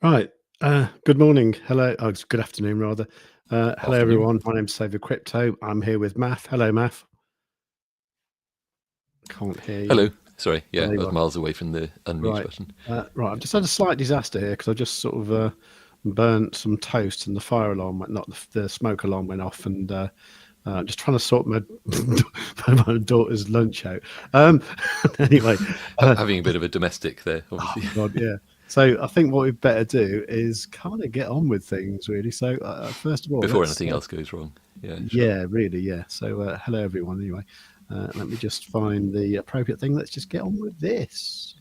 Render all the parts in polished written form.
Right. Good morning. Hello. Oh, it's good afternoon, rather. Hello, Afternoon. everyone. My name's Saver Crypto. I'm here with Maff. Hello, Maff. Can't hear you. Hello. Sorry. Yeah, There I you was are. miles away from the unmute Right. button. Right. I've just had a slight disaster here because I just sort of burnt some toast and the fire alarm went, not the smoke alarm went off, and just trying to sort my my daughter's lunch out. Anyway, Having a bit of a domestic there, oh obviously. God, yeah. So I think what we'd better do is kind of get on with things, really. So first of all, Before let's anything else goes wrong. Yeah, sure. yeah, really, yeah. So hello, everyone. Anyway, let me just find the appropriate thing. Let's just get on with this.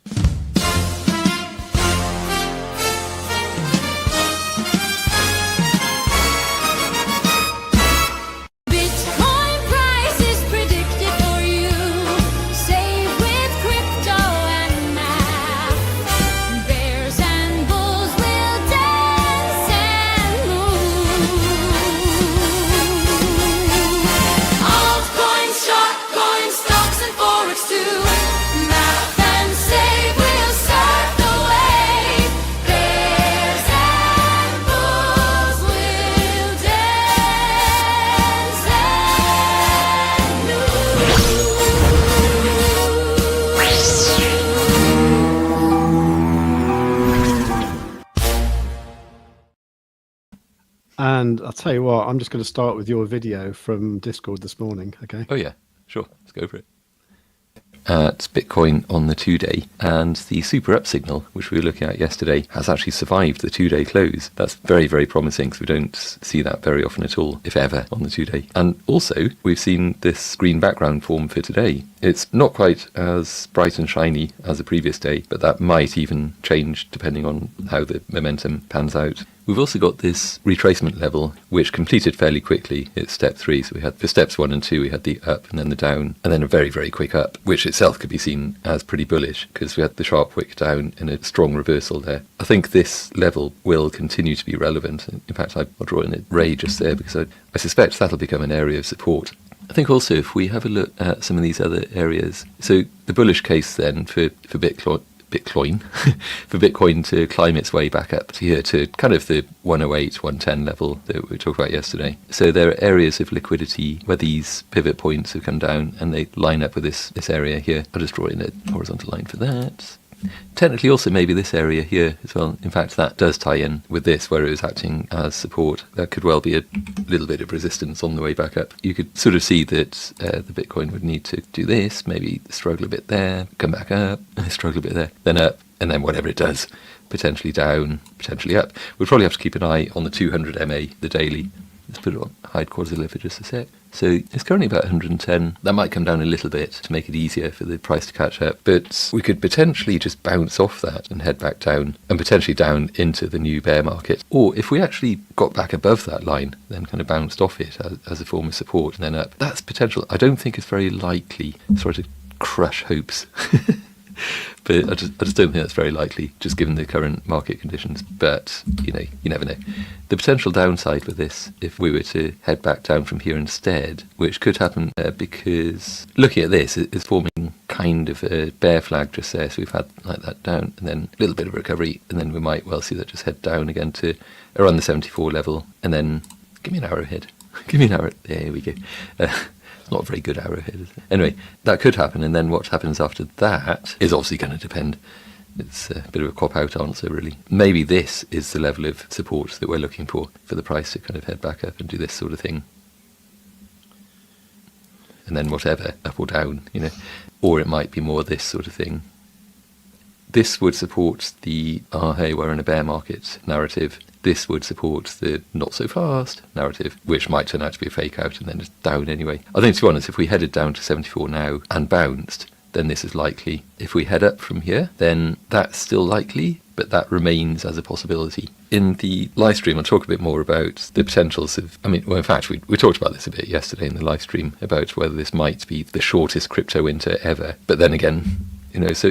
And I'll tell you what, I'm just going to start with your video from Discord this morning, okay? Oh, yeah, sure. Let's go for it. It's Bitcoin on the 2-day, and the super up signal, which we were looking at yesterday, has actually survived the 2-day close. That's very, very promising, because we don't see that very often at all, if ever, on the 2-day. And also, we've seen this green background form for today. It's not quite as bright and shiny as the previous day, but that might even change depending on how the momentum pans out. We've also got this retracement level, which completed fairly quickly. It's step 3, so we had for steps 1 and 2, we had the up and then the down, and then a very, very quick up, which itself could be seen as pretty bullish, because we had the sharp wick down and a strong reversal there. I think this level will continue to be relevant. In fact, I'll draw in a ray just there, because I suspect that'll become an area of support. I think also if we have a look at some of these other areas, so the bullish case then for Bitcoin for Bitcoin to climb its way back up here to kind of the 108, 110 level that we talked about yesterday. So there are areas of liquidity where these pivot points have come down and they line up with this area here. I'll just draw in a horizontal line for that. Technically also maybe this area here as well. In fact, that does tie in with this where it was acting as support. That could well be a little bit of resistance on the way back up. You could sort of see that the Bitcoin would need to do this, maybe struggle a bit there, come back up, struggle a bit there, then up, and then whatever it does, potentially down, potentially up. We'll probably have to keep an eye on the 200 MA, the daily. Let's put it on hide Quadzilla for just a sec. So it's currently about 110. That might come down a little bit to make it easier for the price to catch up, but we could potentially just bounce off that and head back down and potentially down into the new bear market. Or if we actually got back above that line, then kind of bounced off it as a form of support and then up, that's potential. I don't think it's very likely. Sorry to crush hopes. But I just don't think that's very likely, just given the current market conditions. But, you never know. The potential downside with this, if we were to head back down from here instead, which could happen because looking at this, it's forming kind of a bear flag just there. So we've had like that down and then a little bit of recovery, and then we might well see that just head down again to around the 74 level. And then give me an arrowhead. Give me an arrow. There we go. Not a very good arrowhead, is it? Anyway, that could happen, and then what happens after that is obviously going to depend. It's a bit of a cop-out answer, really. Maybe this is the level of support that we're looking for the price to kind of head back up and do this sort of thing. And then whatever, up or down, Or it might be more this sort of thing. This would support the, hey, we're in a bear market narrative. This would support the not so fast narrative, which might turn out to be a fake out and then just down anyway. I think, to be honest, if we headed down to 74 now and bounced, then this is likely. If we head up from here, then that's still likely, but that remains as a possibility. In the live stream, I'll talk a bit more about the potentials of, in fact, we talked about this a bit yesterday in the live stream about whether this might be the shortest crypto winter ever. But then again, so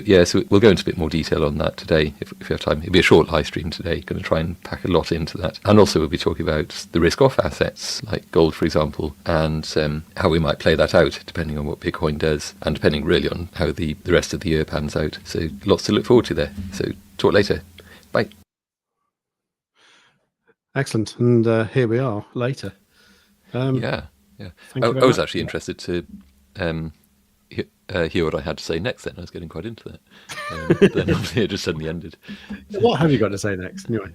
we'll go into a bit more detail on that today if we have time. It'll be a short live stream today, going to try and pack a lot into that. And also we'll be talking about the risk-off assets, like gold, for example, and how we might play that out, depending on what Bitcoin does, and depending really on how the rest of the year pans out. So lots to look forward to there. So talk later. Bye. Excellent. And here we are later. Yeah. Thank you very I was much. actually interested to hear what I had to say next. Then I was getting quite into that. But then obviously it just suddenly ended. What have you got to say next? Anyway.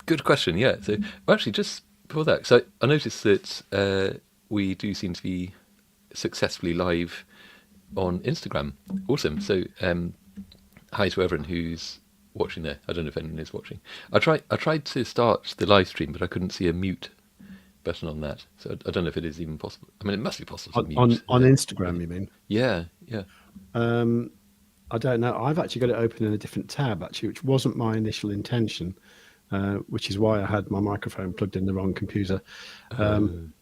Good question. Yeah. So well, actually, just before that, so I noticed that we do seem to be successfully live on Instagram. Awesome. So hi to everyone who's watching there. I don't know if anyone is watching. I tried to start the live stream, but I couldn't see a mute button on that. So I don't know if it is even possible. I mean, it must be possible to mute. On Instagram, you mean? Yeah. I don't know. I've actually got it open in a different tab, actually, which wasn't my initial intention, which is why I had my microphone plugged in the wrong computer.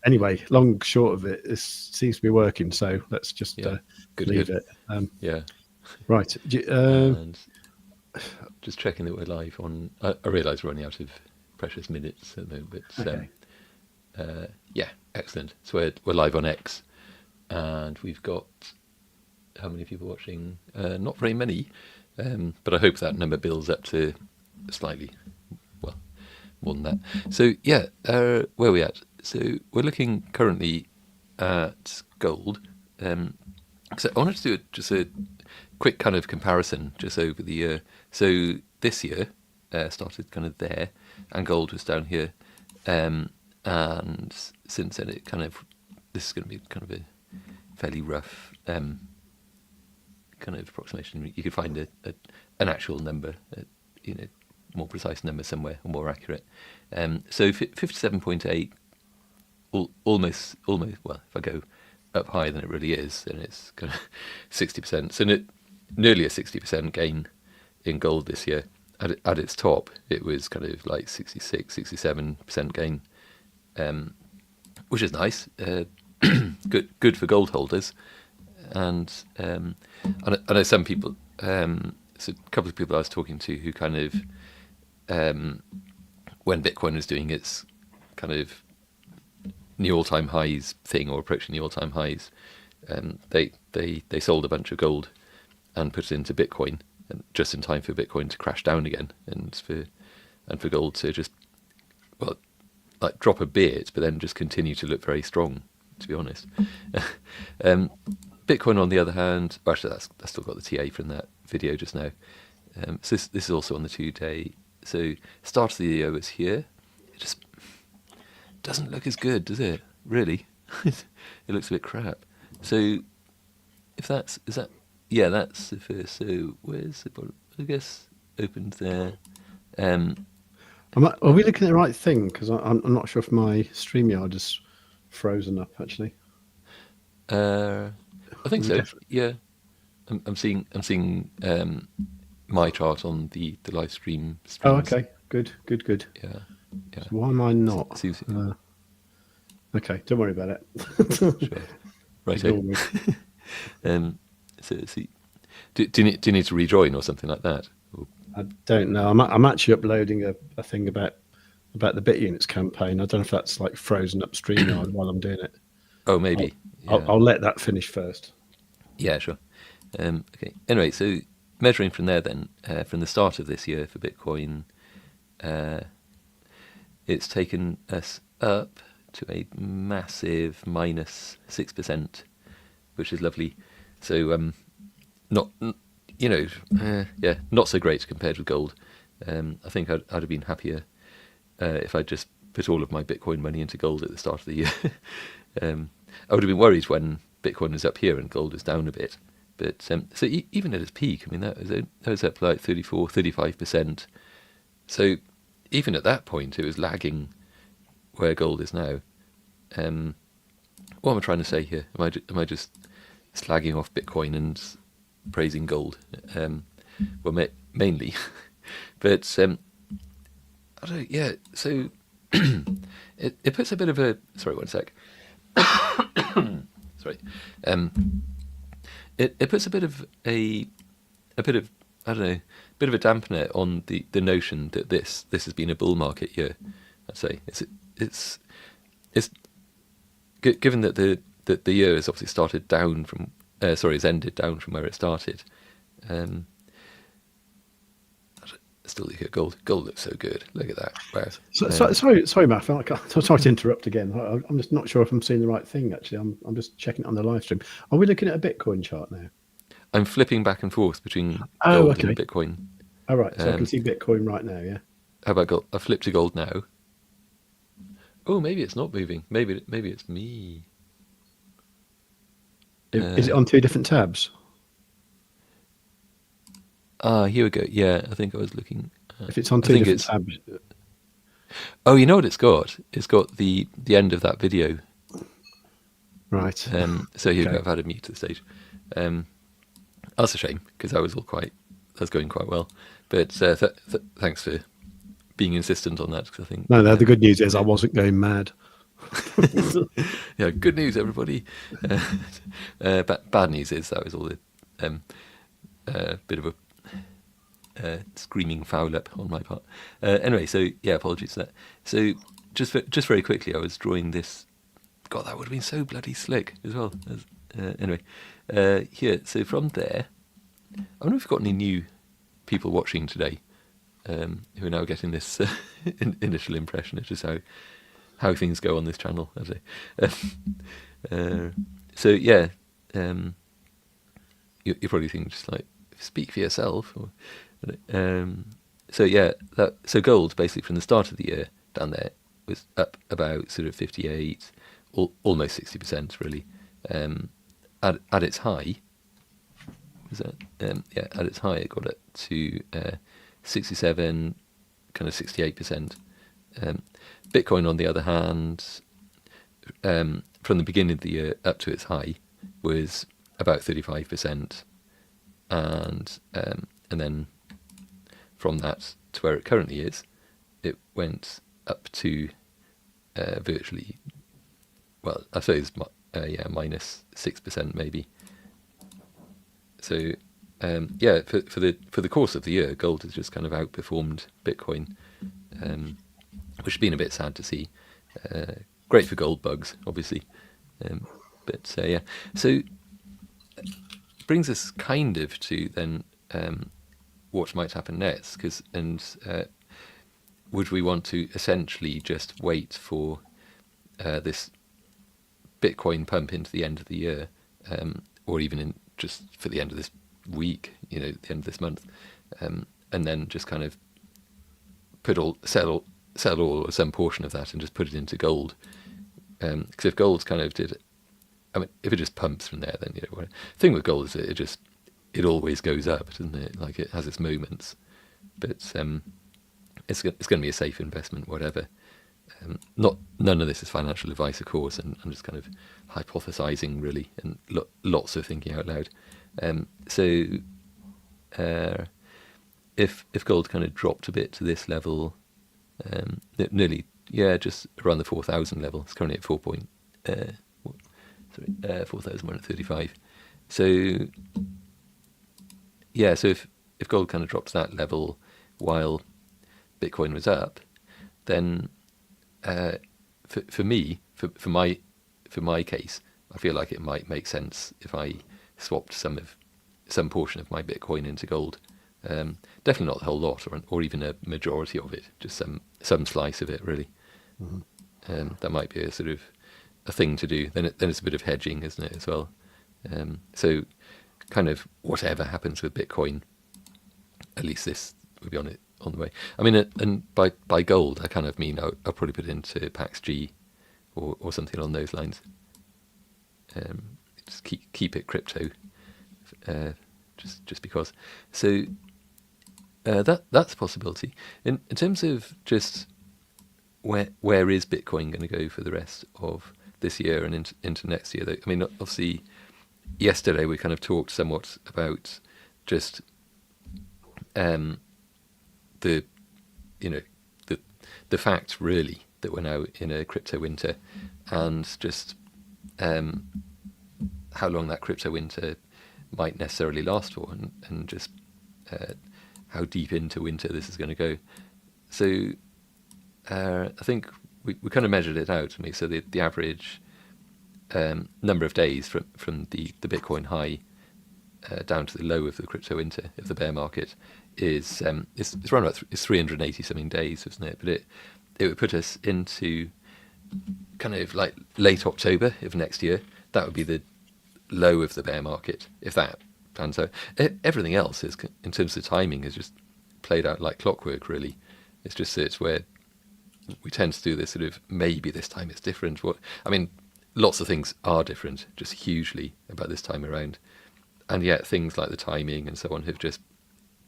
Anyway, long short of it, this seems to be working, so let's just leave it. Yeah. Right. And just checking that we're live on. I realise we're running out of precious minutes at the moment, but Okay. yeah, excellent. So we're live on X, and we've got how many people watching? Not very many, but I hope that number builds up to slightly, well, more than that. So yeah, where are we at? So we're looking currently at gold. So I wanted to do just a quick kind of comparison just over the year. So this year started kind of there, and gold was down here. And since then, this is going to be kind of a fairly rough kind of approximation. You could find an actual number, more precise number somewhere, or more accurate. So 57.8, almost. Well, if I go up higher than it really is, then it's kind of 60%. So nearly a 60% gain in gold this year. At its top, it was kind of like 66, 67% gain. Which is nice, good for gold holders, and I know some people. So a couple of people I was talking to who kind of, when Bitcoin was doing its kind of new all-time highs thing or approaching the all-time highs, they sold a bunch of gold and put it into Bitcoin, and just in time for Bitcoin to crash down again, and for gold to just, well, like drop a bit, but then just continue to look very strong, to be honest. Bitcoin, on the other hand, actually, I still got the TA from that video just now. So this is also on the 2-day. So start of the year was here. It just doesn't look as good, does it? Really, it looks a bit crap. So if that's the first. So where's the bottom? I guess opened there. Are we looking at the right thing? Because I'm not sure if my StreamYard is frozen up, actually. I think so. Yeah, I'm seeing my chart on the live stream. Oh, okay. Good. Yeah. So why am I not? Okay, don't worry about it. Sure. Right. So do you need to rejoin or something like that? I don't know. I'm actually uploading a thing about the Bitunix campaign. I don't know if that's like frozen up StreamYard while I'm doing it. Oh, maybe. I'll let that finish first. Yeah, sure. Okay. Anyway, so measuring from there then, from the start of this year for Bitcoin, it's taken us up to a massive minus 6%, which is lovely. So not so great compared with gold. I think I'd have been happier if I'd just put all of my Bitcoin money into gold at the start of the year. I would have been worried when Bitcoin was up here and gold was down a bit. But so even at its peak, I mean, that was up like 34, 35%. So even at that point, it was lagging where gold is now. What am I trying to say here? Am I just slagging off Bitcoin and praising gold? Well, mainly. But I don't. Yeah. So it puts a bit of a. Sorry, one sec. Sorry. It puts a bit of I don't know, bit of a dampener on the notion that this has been a bull market year. I'd say it's given that the year has obviously started down from it's ended down from where it started. still look at gold. Gold looks so good. Look at that. Wow. Sorry, Matt. Sorry to interrupt again. I'm just not sure if I'm seeing the right thing. Actually, I'm just checking it on the live stream. Are we looking at a Bitcoin chart now? I'm flipping back and forth between gold and Bitcoin. All right, so I can see Bitcoin right now. Yeah. How about gold? I flipped to gold now. Oh, maybe it's not moving. Maybe it's me. Is it on two different tabs? Here we go. Yeah, I think I was looking. If it's on two different tabs. Oh, you know what it's got? It's got the end of that video. Right. So here we go. I've added mute to the stage. That's a shame because that's going quite well. But thanks for being insistent on that, because I think no, the good news is I wasn't going mad. Yeah, good news, everybody. Bad news is that was all a bit of a screaming foul up on my part. Anyway, so yeah, apologies for that. So just very quickly, I was drawing this. God, that would have been so bloody slick as well. Anyway, here. So from there, I wonder if we've got any new people watching today who are now getting this initial impression of just how things go on this channel. So yeah, you're probably thinking just like, speak for yourself. So yeah, so gold basically from the start of the year down there was up about sort of 58, almost 60% really. At its high, was that? Yeah, at its high it got up to 67, kind of 68%. Bitcoin, on the other hand, from the beginning of the year up to its high, was about 35%, and then from that to where it currently is, it went up to virtually, well, I suppose minus 6% maybe. So yeah, for the course of the year, gold has just kind of outperformed Bitcoin, which has been a bit sad to see. Great for gold bugs, obviously, but yeah. So brings us kind of to then what might happen next, would we want to essentially just wait for this Bitcoin pump into the end of the year, or even just for the end of this week, the end of this month, and then just kind of sell all or some portion of that and just put it into gold? Because if gold's kind of if it just pumps from there, then the thing with gold is that it always goes up, doesn't it? Like, it has its moments, but it's going to be a safe investment, whatever. None of this is financial advice, of course, and I'm just kind of hypothesizing really, and lots of thinking out loud. So if gold kind of dropped a bit to this level, nearly, just around the 4,000 level. It's currently at 4,135. So yeah, so if gold kind of drops that level while Bitcoin was up, then for my case, I feel like it might make sense if I swapped some portion of my Bitcoin into gold. Definitely not the whole lot, or even a majority of it, just some slice of it, really. Mm-hmm. That might be a sort of a thing to do. Then it's a bit of hedging, isn't it, as well? So kind of whatever happens with Bitcoin, at least this would be on the way. I mean, and by gold, I kind of mean I'll probably put it into Pax G or something along those lines. Just keep it crypto, just because. So that's a possibility. In terms of just where is Bitcoin going to go for the rest of this year and into next year? I mean, obviously, yesterday we kind of talked somewhat about just the fact really that we're now in a crypto winter, and just how long that crypto winter might necessarily last for, and just how deep into winter this is going to go. So I think we kind of measured it out. So the average number of days from the Bitcoin high down to the low of the crypto winter, of the bear market, is it's around about it's 380 something days, isn't it? But it would put us into kind of like late October of next year. That would be the low of the bear market if that pans out. Everything else is, in terms of timing, is just played out like clockwork. Really, it's just that where we tend to do this sort of maybe this time it's different. Lots of things are different, just hugely about this time around, and yet things like the timing and so on have just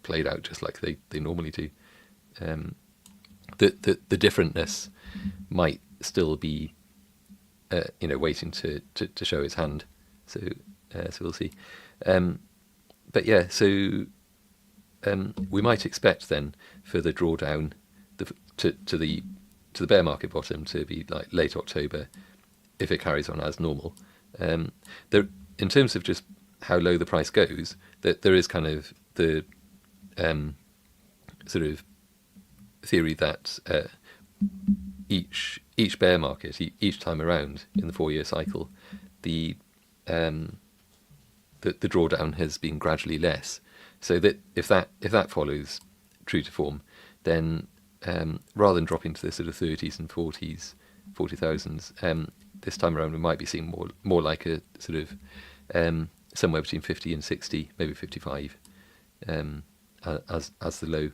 played out just like they normally do. The differentness might still be waiting to show its hand. So we'll see. But yeah, so we might expect then for the drawdown to the bear market bottom to be like late October if it carries on as normal. There, in terms of just how low the price goes, that there is kind of the sort of theory that each bear market, each time around in the 4-year cycle, the drawdown has been gradually less. So that if that follows true to form, then rather than dropping to the sort of 30s and 40,000s, this time around we might be seeing more like a sort of somewhere between 50 and 60, maybe 55, as the low.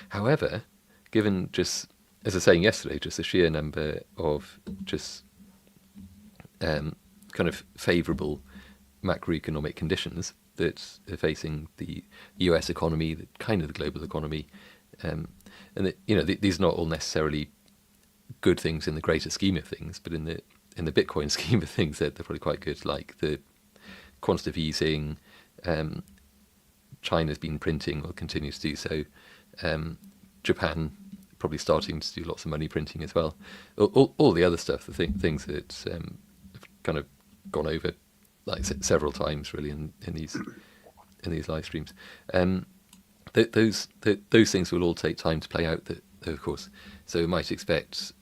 However, given just, as I was saying yesterday, just the sheer number of just kind of favourable macroeconomic conditions that are facing the US economy, kind of the global economy, and that, these are not all necessarily good things in the greater scheme of things, but in the Bitcoin scheme of things, they're probably quite good. Like the quantitative easing, China's been printing, will continue to do so. Japan probably starting to do lots of money printing as well. All the other stuff, the things that have kind of gone over like several times really in these live streams. Those things will all take time to play out, of course. So we might expect,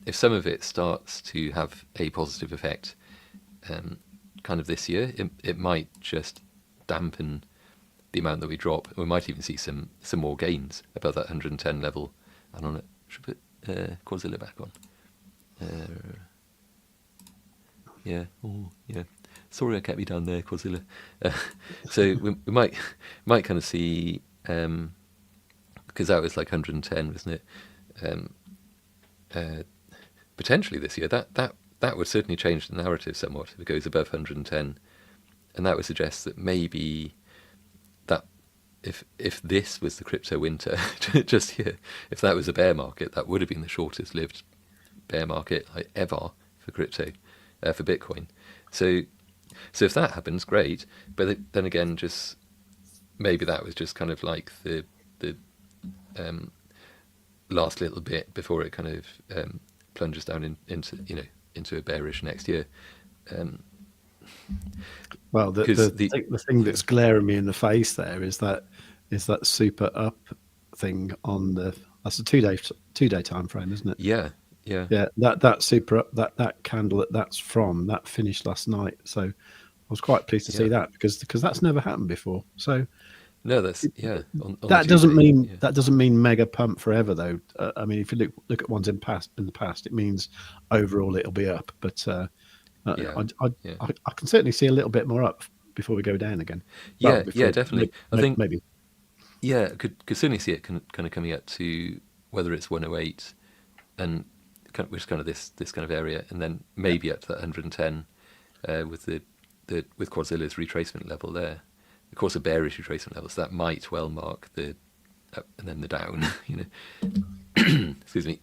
if some of it starts to have a positive effect kind of this year, it might just dampen the amount that we drop. We might even see some more gains above that 110 level. And on it, should put Quadzilla back on. Yeah. Oh, yeah. Sorry, I kept you down there, Quadzilla. So we might kind of see, because that was like 110, wasn't it? Potentially this year, that would certainly change the narrative somewhat if it goes above 110, and that would suggest that maybe that if this was the crypto winter just here, if that was a bear market, that would have been the shortest lived bear market like ever for crypto, for Bitcoin. So if that happens, great. But then again, just maybe that was just kind of like the last little bit before it kind of plunges down into a bearish next year. Well, the thing that's glaring me in the face there is that super up thing on that's a two day time frame, isn't it? Yeah. That super up, that candle that's from, that finished last night. So I was quite pleased to see that because that's never happened before. So no, that's on that doesn't mean mega pump forever though. I mean, if you look at ones in the past, it means overall it'll be up. But I can certainly see a little bit more up before we go down again. Definitely. I think maybe. Yeah, could certainly see it kind of coming up to whether it's 108 and which is kind of this kind of area, and then maybe up to that 110 with with Quadzilla's retracement level there. Of course, a bearish retracement level, so that might well mark the up and then the down. Excuse me.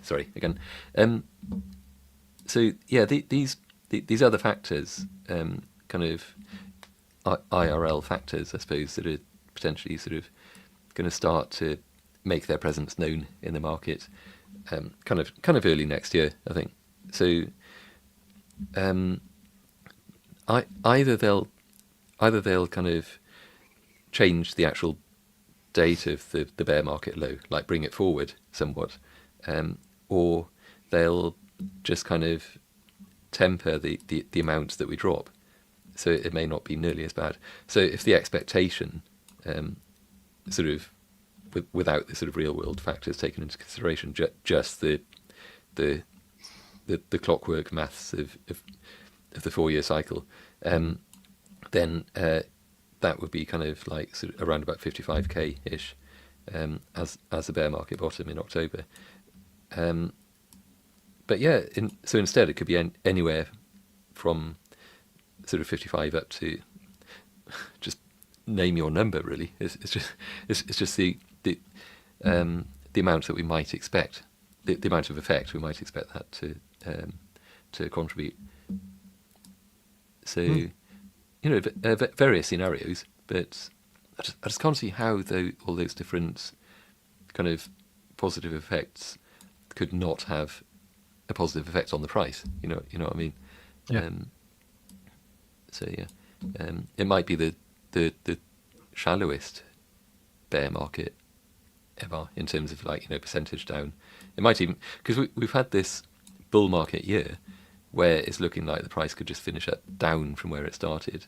Sorry again. These other factors, kind of IRL factors, I suppose, that are potentially sort of going to start to make their presence known in the market, kind of early next year, I think. So, either they'll kind of change the actual date of the bear market low, like bring it forward somewhat, or they'll just kind of temper the amount that we drop. So it may not be nearly as bad. So if the expectation, sort of, without the sort of real world factors taken into consideration, just the clockwork maths of the 4-year cycle, then that would be kind of like sort of around about 55k ish, as a bear market bottom in October. But yeah, so instead it could be anywhere from sort of 55 up to, just name your number really. It's just the amount that we might expect, the amount of effect we might expect that to contribute. So various scenarios, but I just can't see how all those different kind of positive effects could not have a positive effect on the price. You know what I mean? Yeah. It might be the shallowest bear market ever in terms of percentage down. It might even, because we've had this bull market year where it's looking like the price could just finish down from where it started.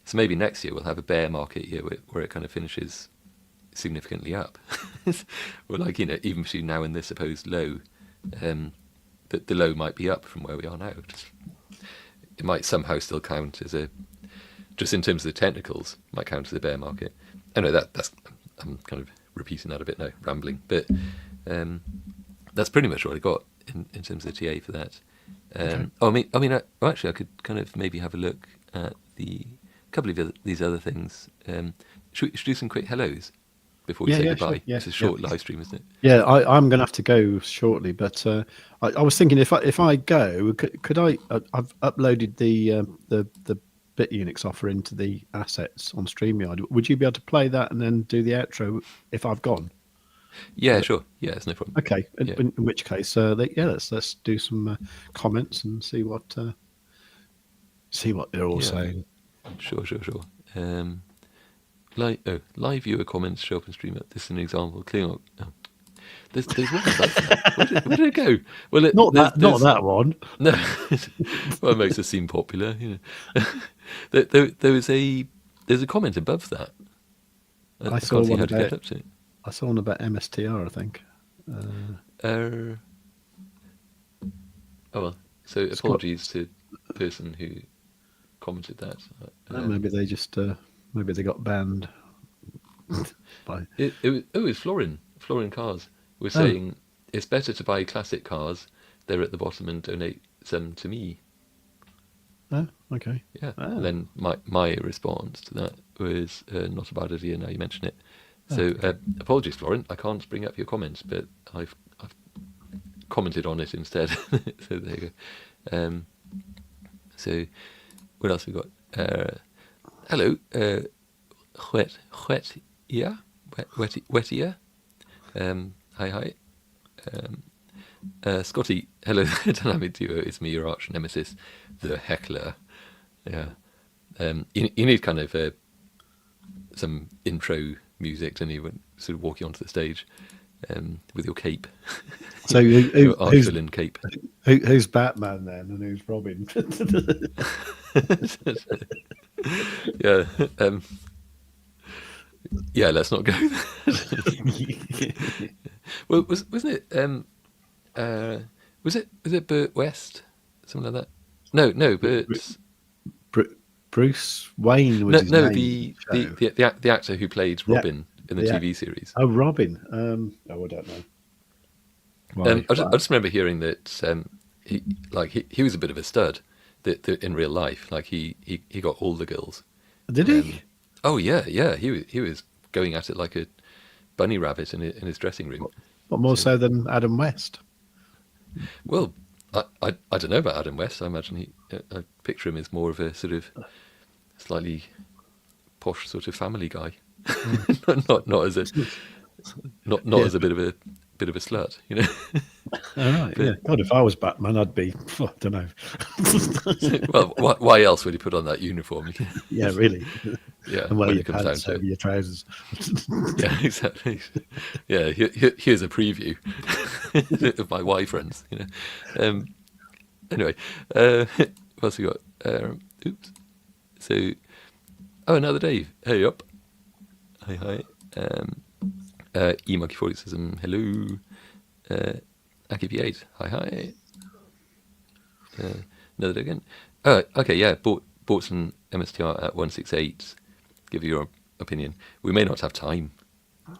So maybe next year we'll have a bear market year where it kind of finishes significantly up. Or even between now and this supposed low, the low might be up from where we are now. It might somehow still count as just in terms of the technicals, might count as a bear market. I know that's I'm kind of repeating that a bit now, rambling, but that's pretty much what I got in terms of the TA for that. Okay. Actually, I could kind of maybe have a look at a couple of these other things. Should we do some quick hellos before we say goodbye? Sure. Yeah, it's a short live stream, isn't it? Yeah, I'm going to have to go shortly, but I was thinking if I go, could I? I've uploaded the Bitunix offer into the assets on StreamYard. Would you be able to play that and then do the outro if I've gone? Yeah, sure. Yeah, it's no problem. Okay. Yeah. In which case, let's do some comments and see what they're all saying. Sure. Live viewer comments show up in stream. This is an example. Clearing up. Oh. There's one like that. Where did it go? Well, not that one. No. Well, it makes us seem popular. There's a comment above that. I can't see how to get up to it. I saw one about MSTR, I think. Well, so apologies to the person who commented that. Maybe they just maybe they got banned. It was Florin Cars was saying it's better to buy classic cars. They're at the bottom and donate some to me. Oh, okay. Yeah. And then my response to that was not a bad idea. Now you mention it. So apologies, Florin. I can't bring up your comments, but I've commented on it instead. So there you go. So what else we got? Hello, Wettier. Hi. Scotty, hello, Dynamic Duo. It's me, your arch nemesis, the heckler. Yeah. You need kind of some intro music, don't you, when sort of walking onto the stage with your cape. So your Archvillain cape. Who's Batman then, and who's Robin? Yeah. Yeah, let's not go there. Well, wasn't it? Was it Burt West, something like that? No, Burt. Bruce Wayne was his name. The actor who played Robin in the TV series. Oh, Robin. I don't know. I just remember hearing that he was a bit of a stud. That in real life, like he got all the girls. Did he? Oh yeah. He was going at it like a bunny rabbit in his dressing room. What more so than Adam West? Well, I don't know about Adam West. I imagine I picture him as more of a sort of slightly posh sort of family guy, not as as a bit of a slut, you know. All right. But, yeah. God, if I was Batman, I'd be. I don't know. Well, why else would he put on that uniform? Yeah, really. Yeah. And wear when your it comes down pants to over your trousers. Yeah, exactly. Yeah. Here's a preview of my Y friends. You know. Anyway, what else we got? Oops. So, another Dave. Hey up. Hi. eMonkey40 says, hello. Aki8. Hi. Another day again. Okay, yeah. Bought some MSTR at 168. Give you your opinion. We may not have time,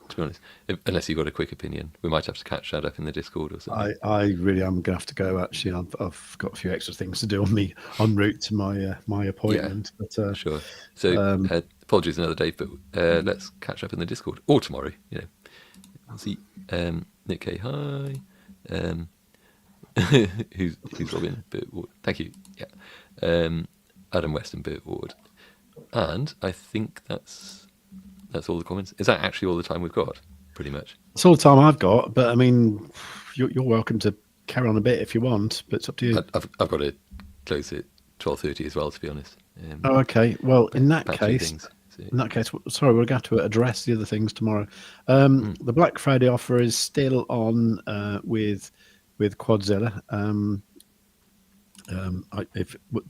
to be honest, unless you've got a quick opinion. We might have to catch that up in the Discord or something. I really am going to have to go. Actually, I've got a few extra things to do en route to my appointment. Yeah, but sure. So apologies another day, but let's catch up in the Discord or tomorrow. You know, I'll see Nick K. Hi. Who's Robin? Bert Ward. Thank you. Yeah. Adam Weston, Bert Ward. And I think that's all the comments. Is that actually all the time we've got? Pretty much. That's all the time I've got. But I mean, you're welcome to carry on a bit if you want. But it's up to you. I've got to close at 12:30 as well, to be honest. Okay. Well, in that case, sorry, we're going to have to address the other things tomorrow. The Black Friday offer is still on with Quadzilla.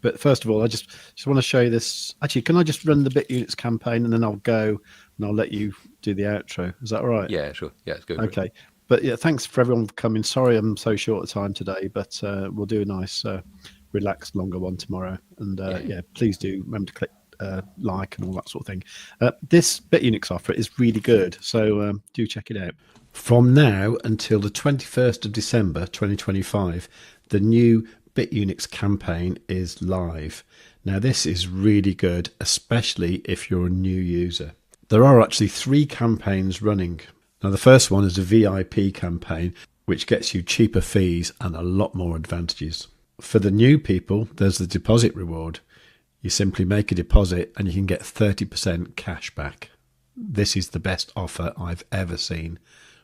But first of all, I just want to show you this. Actually, can I just run the Bitunix campaign and then I'll go and I'll let you do the outro? Is that all right? Yeah, sure. Yeah, let's go. Okay. But yeah, thanks for everyone for coming. Sorry I'm so short of time today, but we'll do a nice, relaxed, longer one tomorrow. And yeah, please do remember to click like and all that sort of thing. This Bitunix offer is really good, so do check it out. From now until the 21st of December 2025, the new Bitunix campaign is live. Now this is really good, especially if you're a new user. There are actually 3 campaigns running. Now the first one is a VIP campaign, which gets you cheaper fees and a lot more advantages. For the new people, there's the deposit reward. You simply make a deposit and you can get 30% cash back. This is the best offer I've ever seen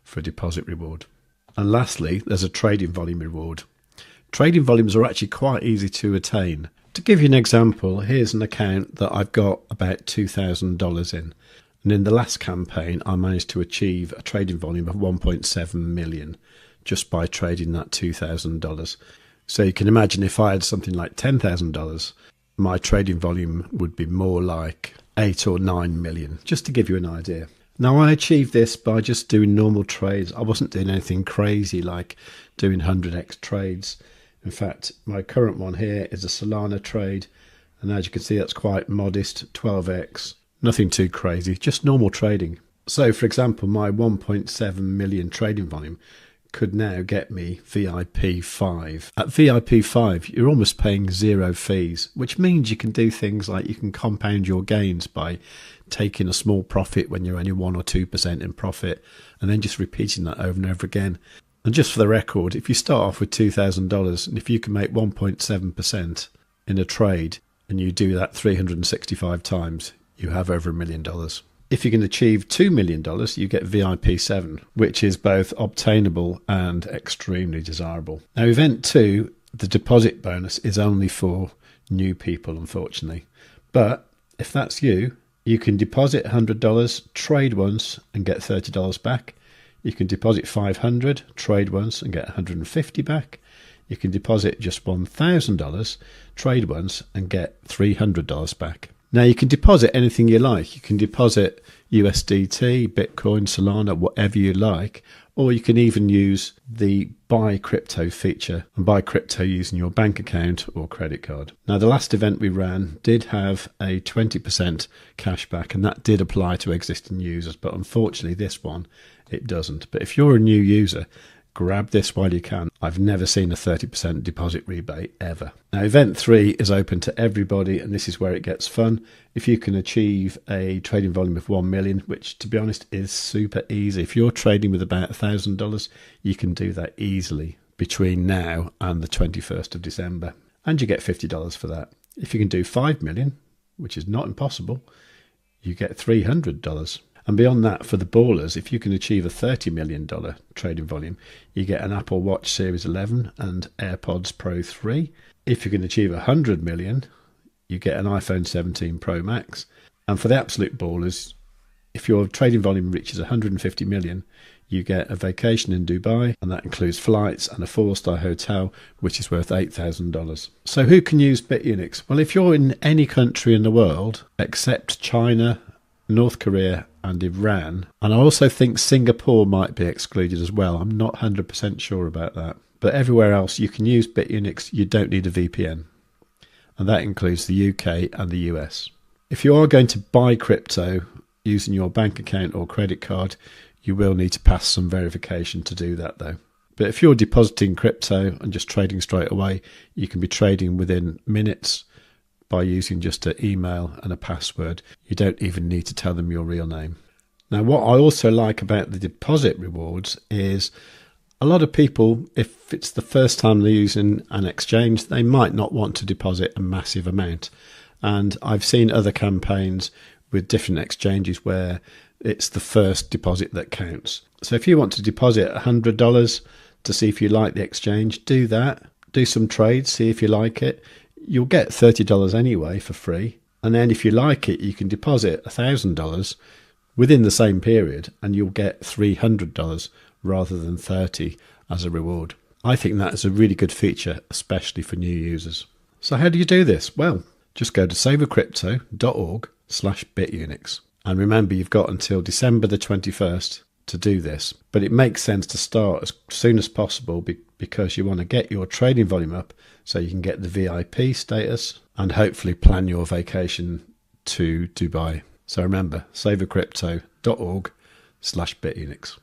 for a deposit reward. And lastly, there's a trading volume reward. Trading volumes are actually quite easy to attain. To give you an example, here's an account that I've got about $2,000 in. And in the last campaign, I managed to achieve a trading volume of 1.7 million just by trading that $2,000. So you can imagine if I had something like $10,000, my trading volume would be more like 8 or 9 million, just to give you an idea. Now, I achieved this by just doing normal trades. I wasn't doing anything crazy like doing 100x trades. In fact, my current one here is a Solana trade. And as you can see, that's quite modest, 12x. Nothing too crazy, just normal trading. So, for example, my 1.7 million trading volume could now get me VIP 5. At VIP 5, you're almost paying 0 fees, which means you can do things like you can compound your gains by taking a small profit when you're only 1 or 2% in profit, and then just repeating that over and over again. And just for the record, if you start off with $2,000, and if you can make 1.7% in a trade, and you do that 365 times, you have over $1 million. If you can achieve $2 million, you get VIP 7, which is both obtainable and extremely desirable. Now, event 2, the deposit bonus is only for new people, unfortunately. But if that's you, you can deposit $100, trade once and get $30 back. You can deposit $500, trade once and get $150 back. You can deposit just $1,000, trade once and get $300 back. Now, you can deposit anything you like. You can deposit USDT, Bitcoin, Solana, whatever you like, or you can even use the buy crypto feature and buy crypto using your bank account or credit card. Now, the last event we ran did have a 20% cashback, and that did apply to existing users, but unfortunately this one, it doesn't. But if you're a new user, grab this while you can. I've never seen a 30% deposit rebate ever. Now, event 3 is open to everybody, and this is where it gets fun. If you can achieve a trading volume of 1 million, which to be honest is super easy. If you're trading with about $1,000, you can do that easily between now and the 21st of December. And you get $50 for that. If you can do 5 million, which is not impossible, you get $300. And beyond that, for the ballers, if you can achieve a $30 million trading volume, you get an Apple Watch Series 11 and AirPods Pro 3. If you can achieve 100 million, you get an iPhone 17 Pro Max. And for the absolute ballers, if your trading volume reaches 150 million, you get a vacation in Dubai, and that includes flights and a 4-star hotel, which is worth $8,000. So who can use Bitunix? Well, if you're in any country in the world except China, North Korea and Iran, and I also think Singapore might be excluded as well. I'm not 100% sure about that. But everywhere else you can use Bitunix, you don't need a VPN. And that includes the UK and the US. If you are going to buy crypto using your bank account or credit card, you will need to pass some verification to do that though. But if you're depositing crypto and just trading straight away, you can be trading within minutes by using just an email and a password. You don't even need to tell them your real name. Now, what I also like about the deposit rewards is a lot of people, if it's the first time they're using an exchange, they might not want to deposit a massive amount. And I've seen other campaigns with different exchanges where it's the first deposit that counts. So if you want to deposit $100 to see if you like the exchange, do that. Do some trades, see if you like it. You'll get $30 anyway for free. And then if you like it, you can deposit $1,000 within the same period and you'll get $300 rather than $30 as a reward. I think that is a really good feature, especially for new users. So how do you do this? Well, just go to saveacrypto.org/Bitunix. And remember, you've got until December the 21st to do this. But it makes sense to start as soon as possible because you want to get your trading volume up so you can get the VIP status and hopefully plan your vacation to Dubai. So remember, saveacrypto.org/Bitunix.